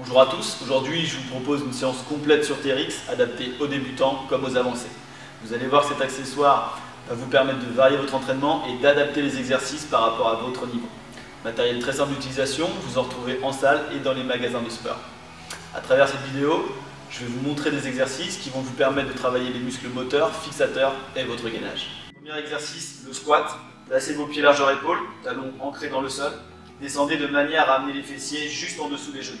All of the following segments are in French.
Bonjour à tous, aujourd'hui je vous propose une séance complète sur TRX adaptée aux débutants comme aux avancés. Vous allez voir que cet accessoire va vous permettre de varier votre entraînement et d'adapter les exercices par rapport à votre niveau. Matériel très simple d'utilisation, vous en retrouvez en salle et dans les magasins de sport. À travers cette vidéo, je vais vous montrer des exercices qui vont vous permettre de travailler les muscles moteurs, fixateurs et votre gainage. Premier exercice, le squat. Placez vos pieds largeur épaule, talons ancrés dans le sol. Descendez de manière à amener les fessiers juste en dessous des genoux.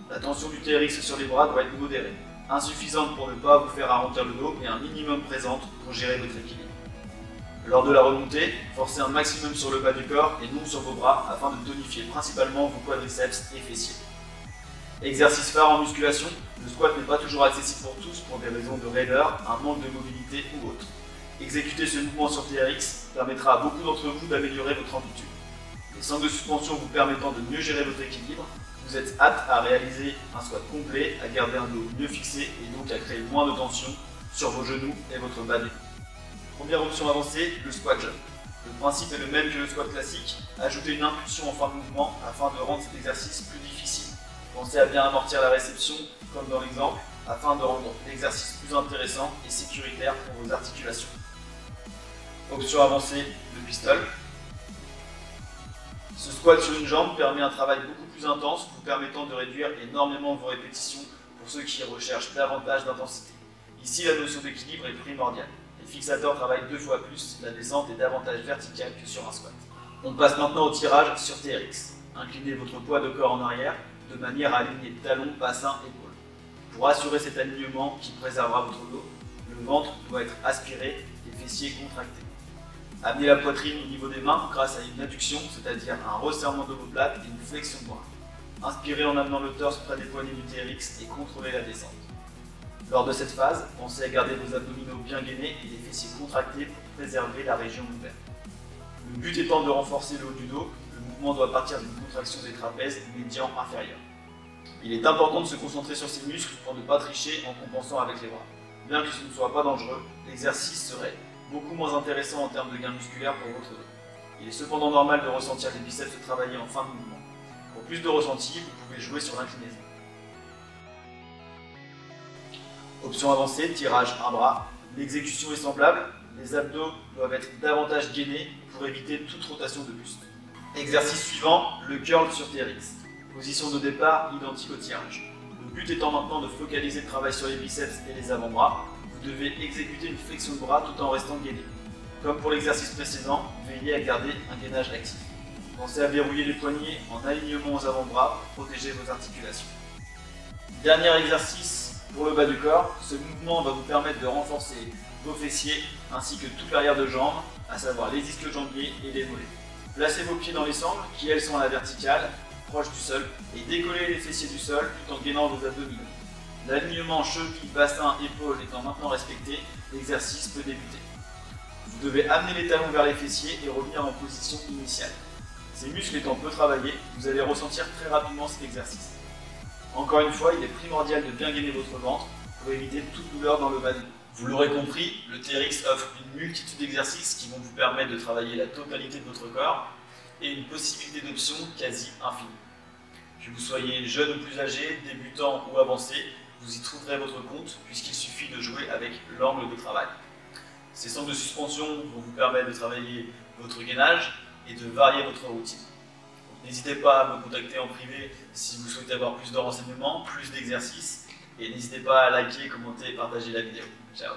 La tension du TRX sur les bras doit être modérée, insuffisante pour ne pas vous faire arrondir le dos et un minimum présente pour gérer votre équilibre. Lors de la remontée, forcez un maximum sur le bas du corps et non sur vos bras afin de tonifier principalement vos quadriceps et fessiers. Exercice phare en musculation, le squat n'est pas toujours accessible pour tous pour des raisons de raideur, un manque de mobilité ou autre. Exécuter ce mouvement sur TRX permettra à beaucoup d'entre vous d'améliorer votre amplitude. Les sangles de suspension vous permettant de mieux gérer votre équilibre, vous êtes apte à réaliser un squat complet, à garder un dos mieux fixé et donc à créer moins de tension sur vos genoux et votre bas du dos. Première option avancée, le squat jump. Le principe est le même que le squat classique, ajouter une impulsion en fin de mouvement afin de rendre cet exercice plus difficile. Pensez à bien amortir la réception, comme dans l'exemple, afin de rendre l'exercice plus intéressant et sécuritaire pour vos articulations. Option avancée, le pistol. Ce squat sur une jambe permet un travail beaucoup plus intense, vous permettant de réduire énormément vos répétitions pour ceux qui recherchent davantage d'intensité. Ici, la notion d'équilibre est primordiale. Les fixateurs travaillent 2 fois plus, la descente est davantage verticale que sur un squat. On passe maintenant au tirage sur TRX. Inclinez votre poids de corps en arrière de manière à aligner talons, bassins, épaules. Pour assurer cet alignement qui préservera votre dos, le ventre doit être aspiré, les fessiers contractés. Amenez la poitrine au niveau des mains grâce à une adduction, c'est-à-dire un resserrement d'omoplate et une flexion de bras. Inspirez en amenant le torse près des poignets du TRX et contrôlez la descente. Lors de cette phase, pensez à garder vos abdominaux bien gainés et les fessiers contractés pour préserver la région ouverte. Le but étant de renforcer le haut du dos, le mouvement doit partir d'une contraction des trapèzes médian inférieurs. Il est important de se concentrer sur ces muscles pour ne pas tricher en compensant avec les bras. Bien que ce ne soit pas dangereux, l'exercice serait beaucoup moins intéressant en termes de gains musculaires pour votre dos. Il est cependant normal de ressentir les biceps se travailler en fin de mouvement. Pour plus de ressenti, vous pouvez jouer sur l'inclinaison. Option avancée, tirage un bras. L'exécution est semblable, les abdos doivent être davantage gainés pour éviter toute rotation de buste. Exercice suivant, le curl sur TRX. Position de départ identique au tirage. Le but étant maintenant de focaliser le travail sur les biceps et les avant-bras. Vous devez exécuter une flexion de bras tout en restant gainé. Comme pour l'exercice précédent, veillez à garder un gainage actif. Pensez à verrouiller les poignets en alignement aux avant-bras pour protéger vos articulations. Dernier exercice pour le bas du corps. Ce mouvement va vous permettre de renforcer vos fessiers ainsi que toute l'arrière de jambe, à savoir les ischio-jambiers et les mollets. Placez vos pieds dans les sangles qui elles sont à la verticale, proche du sol, et décollez les fessiers du sol tout en gainant vos abdominaux. L'alignement cheville, bassin, épaule étant maintenant respecté, l'exercice peut débuter. Vous devez amener les talons vers les fessiers et revenir en position initiale. Ces muscles étant peu travaillés, vous allez ressentir très rapidement cet exercice. Encore une fois, il est primordial de bien gainer votre ventre pour éviter toute douleur dans le bas du dos. Vous l'aurez compris, le TRX offre une multitude d'exercices qui vont vous permettre de travailler la totalité de votre corps et une possibilité d'options quasi infinie. Que vous soyez jeune ou plus âgé, débutant ou avancé, vous y trouverez votre compte puisqu'il suffit de jouer avec l'angle de travail. Ces sangles de suspension vont vous permettre de travailler votre gainage et de varier votre routine. N'hésitez pas à me contacter en privé si vous souhaitez avoir plus de renseignements, plus d'exercices et n'hésitez pas à liker, commenter et partager la vidéo. Ciao.